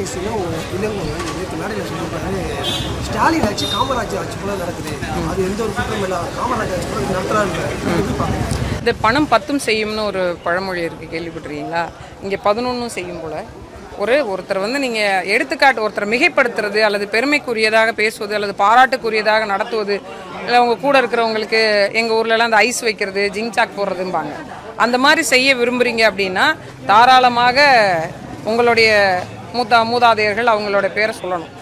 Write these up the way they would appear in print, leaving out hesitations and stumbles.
ஓபிஎஸ்ஸையும் இளங்கோவன் நேற்று மேடையில் சொல்லியிருக்காரு, ஸ்டாலின் ஆட்சி காமராஜர் ஆட்சி போல நடக்குது, அது எந்த ஒரு குற்றம் இல்லை, காமராஜர் ஆட்சி போல நடத்துறாங்க. இந்த பணம் 10 செய்யும்னு ஒரு பழமொழி இருக்குது, கேள்விப்பட்டிருக்கீங்களா? இங்கே 11 செய்யும் போல். ஒருத்தர் வந்து நீங்கள் எடுத்துக்காட்டு ஒருத்தரை மிகைப்படுத்துறது அல்லது பெருமைக்குரியதாக பேசுவது அல்லது பாராட்டுக்குரியதாக நடத்துவது, இல்லை உங்கள் கூட இருக்கிறவங்களுக்கு எங்கள் ஊர்லலாம் அந்த ஐஸ் வைக்கிறது, ஜிங்சாக் போடுறதும்பாங்க, அந்த மாதிரி செய்ய விரும்புகிறீங்க அப்படின்னா தாராளமாக உங்களுடைய மூதாதையர்கள் அவங்களோட பேரை சொல்லணும்.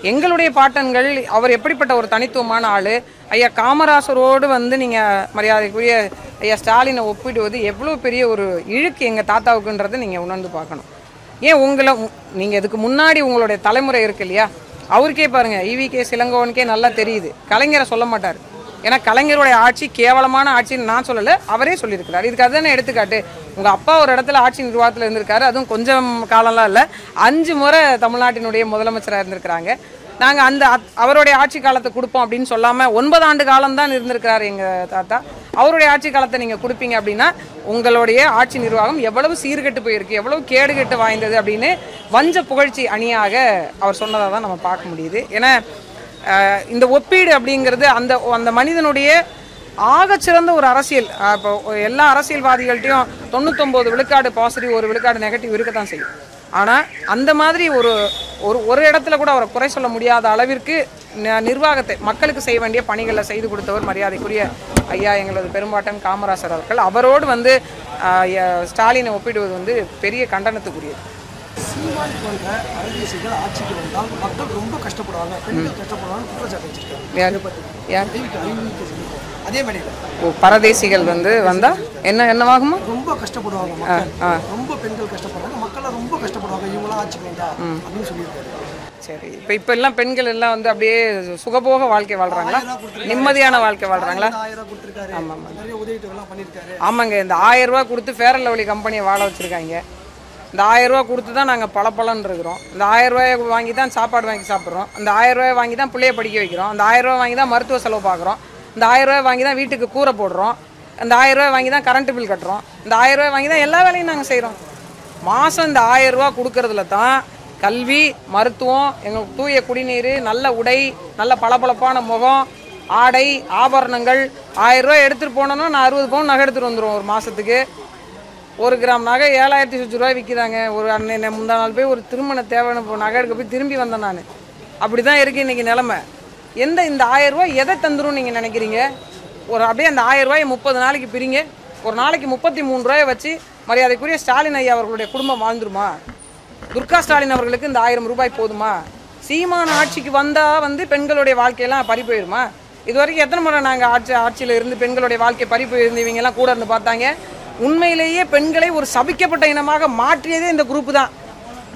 எங்களுடைய பாட்டன்கள் அவர் எப்படிப்பட்ட ஒரு தனித்துவமான ஆள். ஐயா காமராசரோடு வந்து நீங்கள் மரியாதைக்குரிய ஐயா ஸ்டாலினை ஒப்பிடுவது எவ்வளோ பெரிய ஒரு இழுக்கு எங்கள் தாத்தாவுக்குன்றதை நீங்கள் உணர்ந்து பார்க்கணும். ஏன் நீங்கள் இதுக்கு முன்னாடி உங்களுடைய தலைமுறை இருக்கு இல்லையா, அவருக்கே பாருங்கள், ஈவி.கே. இளங்கோவனுக்கே நல்லா தெரியுது, கலைஞரை சொல்ல மாட்டார். ஏன்னா கலைஞருடைய ஆட்சி கேவலமான ஆட்சின்னு நான் சொல்லலை, அவரே சொல்லியிருக்கிறார். இதுக்கு அதுதானே எடுத்துக்காட்டு. உங்கள் அப்பா ஒரு இடத்துல ஆட்சி நிர்வாகத்தில் இருந்திருக்காரு, அதுவும் கொஞ்சம் காலம்லாம் இல்லை, 5 முறை தமிழ்நாட்டினுடைய முதலமைச்சராக இருந்திருக்கிறாங்க. நாங்கள் அவருடைய ஆட்சி காலத்தை கொடுப்போம் அப்படின்னு சொல்லாமல் 9 ஆண்டு காலம்தான் இருந்திருக்கிறார் எங்கள் தாத்தா. அவருடைய ஆட்சி காலத்தை நீங்கள் கொடுப்பீங்க அப்படின்னா உங்களுடைய ஆட்சி நிர்வாகம் எவ்வளவு சீர்கெட்டு போயிருக்கு, எவ்வளவு கேடுகெட்டு வாய்ந்தது அப்படின்னு வஞ்ச புகழ்ச்சி அணியாக அவர் சொன்னதாக தான் நம்ம பார்க்க முடியுது. ஏன்னா இந்த ஒப்பீடு அப்படிங்கிறது அந்த மனிதனுடைய ஆகச்சிறந்த ஒரு அரசியல். இப்போ எல்லா அரசியல்வாதிகள்ட்டையும் 99 விழுக்காடு பாசிட்டிவ், 1 விழுக்காடு நெகட்டிவ் இருக்க தான் செய்யும். ஆனால் அந்த மாதிரி ஒரு இடத்துல கூட அவரை குறை சொல்ல முடியாத அளவிற்கு நிர்வாகத்தை மக்களுக்கு செய்ய வேண்டிய பணிகளை செய்து கொடுத்தவர் மரியாதைக்குரிய ஐயா எங்களது பெரும்பாட்டன் காமராசர் அவர்கள். அவரோடு வந்து ஸ்டாலினை ஒப்பிடுவது வந்து பெரிய கண்டனத்துக்குரியது. சீமான் போன்ற அரசியல் ஆட்சிக்கு வந்தால் மக்கள் ரொம்ப கஷ்டப்படுவாங்க, பெண்கள் கஷ்டப்படுவாங்க குற்றச்சாட்டு வச்சிருக்காங்க. அதே மாதிரி பரதேசிகள் வந்து வந்தா என்னவாகுமா, ரொம்ப கஷ்டப்படுவாங்க மக்கள், ரொம்ப பெண்கள் கஷ்டப்படுவாங்க, மக்கள் ரொம்ப கஷ்டப்படுவாங்க இவங்களாம் ஆட்சிக்கு வந்தா அப்படின்னு சொல்லியிருக்காரு. சரி, இப்போ எல்லாம் பெண்கள் எல்லாம் வந்து அப்படியே சுகபோக வாழ்க்கை வாழ்றாங்களா, நிம்மதியான வாழ்க்கை வாழ்றாங்களா? ஆமாங்க, இந்த 1000 ரூபா கொடுத்து ஃபேர் அண்ட் லவ்லி கம்பெனியை வாழ வச்சிருக்காங்க. இந்த 1000 ரூபா கொடுத்து தான் நாங்கள் பலன்னு இருக்கிறோம். இந்த 1000 ரூபாயை வாங்கி தான் சாப்பாடு வாங்கி சாப்பிட்றோம். இந்த 1000 ரூபாயை வாங்கி தான் பிள்ளைய படிக்க வைக்கிறோம். இந்த 1000 ரூபா வாங்கி தான் மருத்துவ செலவு பார்க்குறோம். இந்த 1000 ரூபாய் வாங்கி தான் வீட்டுக்கு கூரை போடுறோம். இந்த 1000 ரூபாய் வாங்கி தான் கரண்ட் பில் கட்டுறோம். இந்த 1000 ரூபாய் வாங்கி தான் எல்லா வேலையும் நாங்கள் செய்கிறோம். மாதம் இந்த 1000 ரூபா கொடுக்கறதுல தான் கல்வி, மருத்துவம், எங்களுக்கு தூய குடிநீர், நல்ல உடை, நல்ல பளபளப்பான முகம், ஆடை, ஆபரணங்கள். 1000 ரூபாய் எடுத்துகிட்டு போனோன்னா நான் 60 பவுன் நகை எடுத்துகிட்டு வந்துடுவோம் ஒரு மாதத்துக்கு. 1 கிராம் நகை 7000 ரூபாய் விற்கிறாங்க. ஒரு முந்தா நாள் போய் ஒரு திருமண தேவையான நகை எடுக்க போய் திரும்பி வந்தேன் நான். அப்படி தான் இருக்குது இன்றைக்கி நிலமை. இந்த 1000 ரூபாய் எதை தந்துடும் நீங்கள் நினைக்கிறீங்க? அப்படியே அந்த 1000 ரூபாயை 30 நாளைக்கு பிரிங்க, ஒரு நாளைக்கு 33 ரூபாயை வச்சு மரியாதைக்குரிய ஸ்டாலின் ஐயா அவர்களுடைய குடும்பம் வாழ்ந்துருமா? துர்கா ஸ்டாலின் அவர்களுக்கு இந்த 1000 ரூபாய் போதுமா? சீமான ஆட்சிக்கு வந்தால் வந்து பெண்களுடைய வாழ்க்கையெல்லாம் பறி போயிடுமா? இது வரைக்கும் எத்தனை முறை நாங்கள் ஆட்சியில் இருந்து பெண்களுடைய வாழ்க்கை பறி போயிருந்தவங்கெல்லாம் கூட இருந்து பார்த்தாங்க. உண்மையிலேயே பெண்களை ஒரு சபிக்கப்பட்ட இனமாக மாற்றியதே இந்த குரூப்பு தான்.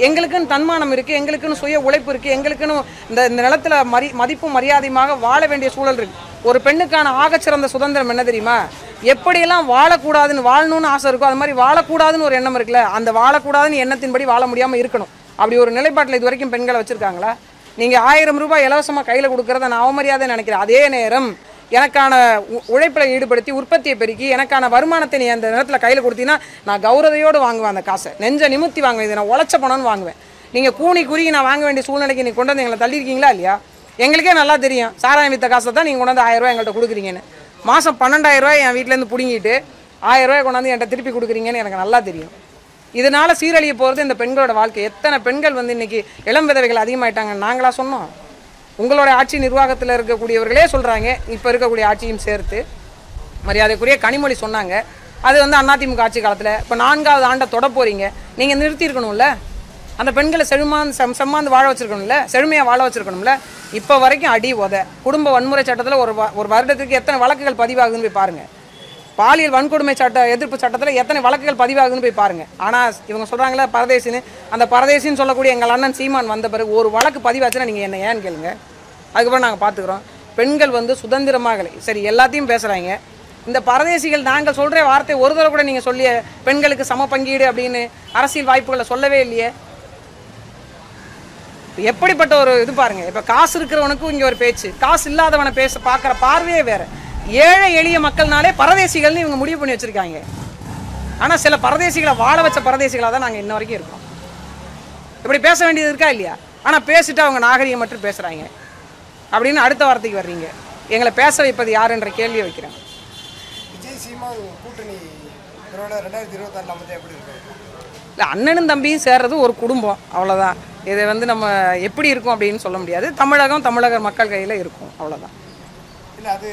எங்களுக்குன்னு தன்மானம் இருக்குது, எங்களுக்குன்னு சுய உழைப்பு இருக்குது, எங்களுக்குன்னு இந்த நிலத்தில் மதிப்பும் மரியாதையுமாக வாழ வேண்டிய சூழல் இருக்குது. ஒரு பெண்ணுக்கான ஆகச்சிறந்த சுதந்திரம் என்ன தெரியுமா? எப்படியெல்லாம் வாழக்கூடாதுன்னு வாழணும்னு ஆசை இருக்கோ அது மாதிரி வாழக்கூடாதுன்னு ஒரு எண்ணம் இருக்குல்ல, அந்த வாழக்கூடாதுன்னு எண்ணத்தின்படி வாழ முடியாமல் இருக்கணும். அப்படி ஒரு நிலைப்பாட்டில் இது வரைக்கும் பெண்களை வச்சுருக்காங்களா? நீங்கள் 1000 ரூபாய் இலவசமாக கையில் கொடுக்குறத நான் அவமரியாதை நினைக்கிறேன். அதே நேரம் எனக்கான உழைப்பில் ஈடுபடுத்தி உற்பத்தியை பெருக்கி எனக்கான வருமானத்தை நீ அந்த நேரத்தில் கையில் கொடுத்தீங்கன்னா நான் கௌரவையோடு வாங்குவேன். அந்த காசை நெஞ்ச நிமித்தி வாங்குவேன். இதை நான் உழைச்ச பணம்னு வாங்குவேன். நீங்கள் கூணி குறுகி நான் வாங்க வேண்டிய சூழ்நிலைக்கு நீங்கள் கொண்டு வந்து எங்களை தள்ளியிருக்கீங்களா இல்லையா? எங்களுக்கே நல்லா தெரியும், சாராயம் வித்த காசை தான் நீங்கள் கொண்டு வந்து 1000 ரூபாய் எங்கள்கிட்ட கொடுக்குறீங்கன்னு. மாதம் 12000 ரூபாய் என் வீட்டிலேருந்து பிடுங்கிட்டு 1000 ரூபாய் கொண்டாந்து என்கிட்ட திருப்பி கொடுக்குறீங்கன்னு எனக்கு நல்லா தெரியும். இதனால் சீரழிய போகிறது இந்த பெண்களோட வாழ்க்கை. எத்தனை பெண்கள் வந்து இன்றைக்கி இளம் விதவைகள் அதிகமாகிட்டாங்க. நாங்களா சொன்னோம்? உங்களோட ஆட்சி நிர்வாகத்தில் இருக்கக்கூடியவர்களே சொல்கிறாங்க, இப்போ இருக்கக்கூடிய ஆட்சியும் சேர்த்து. மரியாதைக்குரிய கனிமொழி சொன்னாங்க, அது வந்து அதிமுக ஆட்சி காலத்தில். இப்போ 4வது ஆண்டை தொட போகிறீங்க, நீங்கள் நிறுத்தியிருக்கணும்ல. அந்த பெண்களை செம்மாந்து வாழ வச்சுருக்கணும்ல, செழுமையாக வாழ வச்சுருக்கணும்ல. இப்போ வரைக்கும் அடி உத. குடும்ப வன்முறை சட்டத்தில் ஒரு வருடத்துக்கு எத்தனை வழக்குகள் பதிவாகுதுன்னு போய் பாருங்கள். பாலியல் வன்கொடுமை எதிர்ப்பு சட்டத்தில் எத்தனை வழக்குகள் பதிவாகுதுன்னு போய் பாருங்கள். ஆனால் இவங்க சொல்கிறாங்களே பரதேசின்னு, அந்த பரதேசின்னு சொல்லக்கூடிய எங்கள் அண்ணன் சீமான் வந்த பிறகு ஒரு வழக்கு பதிவாச்சுன்னா நீங்கள் என்ன ஏன்னு கேளுங்க. அதுக்கப்புறம் நாங்கள் பார்த்துக்குறோம். பெண்கள் வந்து சுதந்திரமாக சரி எல்லாத்தையும் பேசுகிறாங்க. இந்த பரதேசிகள் நாங்கள் சொல்கிற வார்த்தை ஒரு தடவை கூட நீங்கள் சொல்லிய பெண்களுக்கு சம பங்கீடு அப்படின்னு அரசியல் வாய்ப்புகளை சொல்லவே இல்லையே. எப்படிப்பட்ட ஒரு இது பாருங்க. இப்போ காசு இருக்கிறவனுக்கும் இங்கே ஒரு பேச்சு, காசு இல்லாதவனை பார்க்குற பார்வையே வேறு. ஏழை எளிய மக்கள்னாலே பரதேசிகள்னு இவங்க முடிவு பண்ணி வச்சுருக்காங்க. ஆனால் சில பரதேசிகளை வாழ வச்ச பரதேசிகளாக தான் நாங்கள் இன்ன வரைக்கும் இருக்கோம். இப்படி பேச வேண்டியது இருக்கா இல்லையா? ஆனால் பேசிட்டு அவங்க நாகரிகம் மட்டும் பேசுகிறாங்க அப்படின்னு அடுத்த வார்த்தைக்கு வர்றீங்க. எங்களை பேச வைப்பது யாருன்ற கேள்வியை வைக்கிறேன். விஜய் சீமான் கூட்டணி 2026 எப்படி இருக்கு? இல்லை, அண்ணனும் தம்பியும் சேர்றது ஒரு குடும்பம், அவ்வளோதான். இதை நம்ம எப்படி இருக்கும் அப்படின்னு சொல்ல முடியாது. தமிழக மக்கள் கையில் இருக்கும், அவ்வளோதான். இல்லை, அது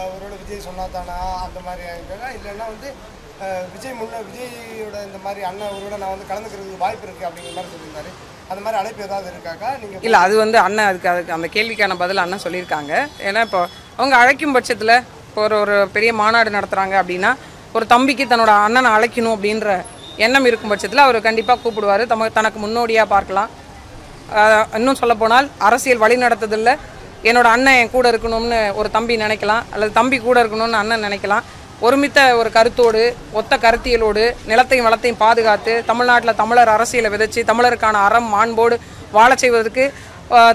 அவரோட விஜய் சொன்னா தானா அந்த மாதிரி இல்லைன்னா விஜயோட இந்த மாதிரி அண்ணன் அவரோட நான் கலந்துக்கிறதுக்கு வாய்ப்பு இருக்குது அப்படிங்கிற மாதிரி சொல்லியிருந்தாரு. அந்த மாதிரி அழைப்பு ஏதாவது இருக்காக்கா நீங்கள்? இல்லை, அது அண்ணன் அதுக்கு அந்த கேள்விக்கான பதில் அண்ணன் சொல்லியிருக்காங்க. ஏன்னா இப்போ அவங்க அழைக்கும் பட்சத்தில் இப்போ ஒரு பெரிய மாநாடு நடத்துகிறாங்க அப்படின்னா ஒரு தம்பிக்கு தன்னோட அண்ணனை அழைக்கணும் அப்படின்ற எண்ணம் இருக்கும் பட்சத்தில் அவர் கண்டிப்பாக கூப்பிடுவார். தனக்கு முன்னோடியாக பார்க்கலாம். இன்னும் சொல்லப்போனால் அரசியல் வழி நடத்துதில்ல, என்னோட அண்ணன் என் கூட இருக்கணும்னு ஒரு தம்பி நினைக்கலாம், அல்லது தம்பி கூட இருக்கணும்னு அண்ணன் நினைக்கலாம். ஒருமித்த ஒரு கருத்தோடு, ஒத்த கருத்தியலோடு, நிலத்தையும் வளத்தையும் பாதுகாத்து தமிழ்நாட்டில் தமிழர் அரசியலை விதைச்சு தமிழருக்கான அறம் மாண்போடு வாழ செய்வதற்கு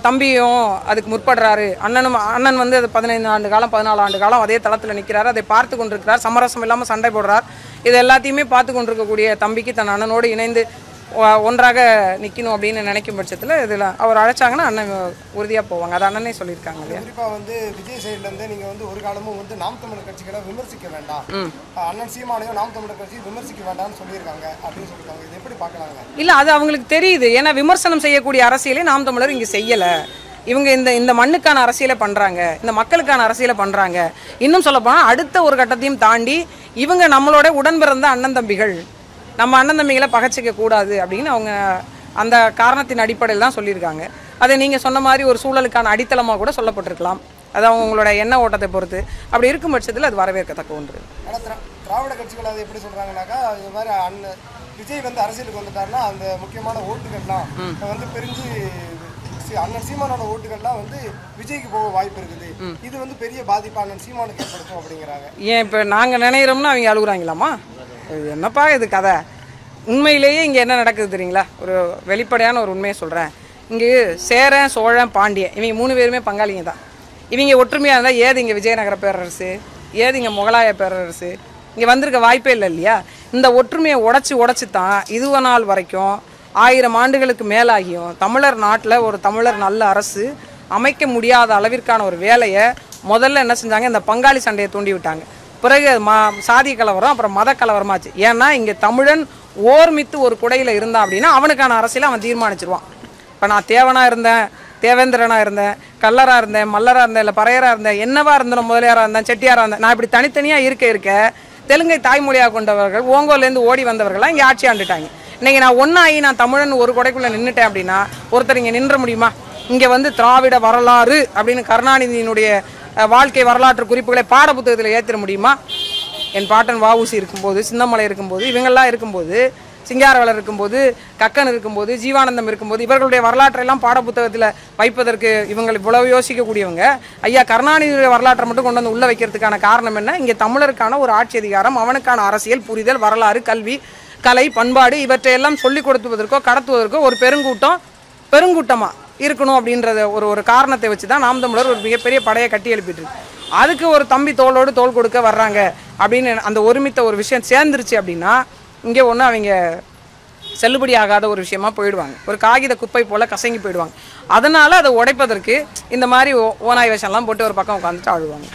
தம்பியும் அதுக்கு முற்படுறாரு. அண்ணன் அது 15 ஆண்டு காலம் 14 ஆண்டு காலம் அதே தளத்தில் நிற்கிறார், அதை பார்த்து கொண்டிருக்கிறார், சமரசம் இல்லாமல் சண்டை போடுறார். இது எல்லாத்தையுமே பார்த்து கொண்டிருக்கக்கூடிய தம்பிக்கு தன் அண்ணனோடு இணைந்து ஒன்றாக நிற்கணும் அப்படின்னு நினைக்கும் பட்சத்தில் இதில் அவர் அழைச்சாங்கன்னா அண்ணன் உறுதியாக போவாங்க. அது அண்ணனே சொல்லியிருக்காங்க இல்லையா? குறிப்பாக விஜய் சைட்லேருந்து நீங்கள் ஒரு காலமும் நாம் தமிழர் கட்சிகளை விமர்சிக்க வேண்டாம், அண்ணன் சீமானையும் நாம் தமிழர் கட்சி விமர்சிக்க வேண்டாம்னு சொல்லியிருக்காங்க அப்படின்னு சொல்லியிருக்காங்க. இது எப்படி பார்க்கலாங்க? இல்லை, அது அவங்களுக்கு தெரியுது. ஏன்னா விமர்சனம் செய்யக்கூடிய அரசியலே நாம் தமிழர் இங்கே செய்யலை. இவங்க இந்த மண்ணுக்கான அரசியலை பண்ணுறாங்க, இந்த மக்களுக்கான அரசியலை பண்ணுறாங்க. இன்னும் சொல்லப்போனால் அடுத்த ஒரு கட்டத்தையும் தாண்டி இவங்க நம்மளோட உடன் பிறந்த அண்ணன் தம்பிகள், நம்ம அண்ணன் தம்பிகளை பகச்சிக்க கூடாது அப்படின்னு அவங்க அந்த காரணத்தின் அடிப்படையில் தான் சொல்லியிருக்காங்க. அதை நீங்கள் சொன்ன மாதிரி ஒரு சூழலுக்கான அடித்தளமாக கூட சொல்லப்பட்டிருக்கலாம். அது அவங்களோட எண்ண ஓட்டத்தை பொறுத்து. அப்படி இருக்கும் பட்சத்தில் அது வரவேற்கத்தக்க ஒன்று. ஆனால் திராவிட கட்சிகள் அதை எப்படி சொல்கிறாங்கனாக்கா, இது மாதிரி விஜய் அரசியலுக்கு வந்துட்டாருன்னா அந்த முக்கியமான ஓட்டுகள்லாம் பிரிஞ்சு அண்ணன் சீமானோட ஓட்டுகள்லாம் விஜய்க்கு போக வாய்ப்பு இருக்குது. இது பெரிய பாதிப்பு அண்ணன் சீமானுக்கு ஏற்படுத்தும் அப்படிங்கிறாங்க. ஏன் இப்போ நாங்கள் நினைக்கிறோம்னா அவங்க அழுகுறாங்களாமா? என்னப்பா இது கதை? உண்மையிலேயே இங்கே என்ன நடக்குது தெரியுங்களா? ஒரு வெளிப்படையான ஒரு உண்மையை சொல்கிறேன். இங்கே சேரன், சோழன், பாண்டியன் இவங்க 3 பேருமே பங்காளிங்க தான். இவங்க ஒற்றுமையாக இருந்தால் ஏது இங்கே விஜயநகர பேரரசு, ஏது இங்கே முகலாய பேரரசு இங்கே வந்திருக்க வாய்ப்பே இல்லை இல்லையா? இந்த ஒற்றுமையை உடச்சி தான் இதுவ நாள் வரைக்கும் 1000 ஆண்டுகளுக்கு மேலாகியும் தமிழர் நாட்டில் ஒரு தமிழர் நல்ல அரசு அமைக்க முடியாத அளவிற்கான ஒரு வேலையை முதல்ல என்ன செஞ்சாங்க? இந்த பங்காளி சண்டையை தூண்டி விட்டாங்க. பிறகு சாதி கலவரம், அப்புறம் மத கலவரமாச்சு. ஏன்னா இங்கே தமிழன் ஓர்மித்து ஒரு குடையில் இருந்தான் அப்படின்னா அவனுக்கான அரசியலை அவன் தீர்மானிச்சிருவான். இப்போ நான் தேவனாக இருந்தேன், தேவேந்திரனாக இருந்தேன், கல்லராக இருந்தேன், மல்லராக இருந்தேன், இல்லை பறையராக இருந்தேன், என்னவா இருந்தேன், முதலியாராக இருந்தேன், செட்டியாராக இருந்தேன், நான் இப்படி தனித்தனியாக இருக்க தெலுங்கை தாய்மொழியாக கொண்டவர்கள், ஓங்கோலேருந்து ஓடி வந்தவர்கள்லாம் இங்கே ஆட்சி ஆண்டுட்டாங்க. இன்றைக்கி நான் ஒன்றாகி நான் தமிழன் ஒரு கொடைக்குள்ளே நின்றுட்டேன் அப்படின்னா ஒருத்தர் இங்கே நின்ற முடியுமா? இங்கே திராவிட வரலாறு அப்படின்னு கருணாநிதியினுடைய வாழ்க்கை வரலாற்று குறிப்புகளை பாட புத்தகத்தில் ஏற்றிட முடியுமா? என் பாட்டன் வஉசி இருக்கும்போது, சின்னமலை இருக்கும்போது, இவங்கெல்லாம் இருக்கும்போது, சிங்காரவேலர் இருக்கும்போது, கக்கன் இருக்கும்போது, ஜீவானந்தம் இருக்கும்போது இவர்களுடைய வரலாற்றையெல்லாம் பாட புத்தகத்தில் வைப்பதற்கு இவங்க இவ்வளவு யோசிக்கக்கூடியவங்க ஐயா கருணாநிதியுடைய வரலாற்றை மட்டும் கொண்டு வந்து உள்ளே வைக்கிறதுக்கான காரணம் என்ன? இங்கே தமிழருக்கான ஒரு ஆட்சி அதிகாரம், அவனுக்கான அரசியல் புரிதல், வரலாறு, கல்வி, கலை, பண்பாடு இவற்றையெல்லாம் சொல்லிக் கொடுத்துவதற்கோ கடத்துவதற்கோ ஒரு பெருங்கூட்டமாக இருக்கணும் அப்படின்றத ஒரு காரணத்தை வச்சு தான் நாம் தமிழர் ஒரு மிகப்பெரிய படையை கட்டி எழுப்பிட்டு இருக்கு. அதுக்கு ஒரு தம்பி தோளோடு தோள் கொடுக்க வர்றாங்க அப்படின்னு அந்த ஒருமித்த ஒரு விஷயம் சேர்ந்துருச்சு அப்படின்னா இங்கே ஒன்று அவங்க செல்லுபடி ஆகாத ஒரு விஷயமா போயிடுவாங்க. ஒரு காகித குப்பை போல் கசங்கி போயிடுவாங்க. அதனால் அதை உடைப்பதற்கு இந்த மாதிரி ஓனாய் வேஷம்லாம் போட்டு ஒரு பக்கம் உட்காந்துட்டு ஆடுவாங்க.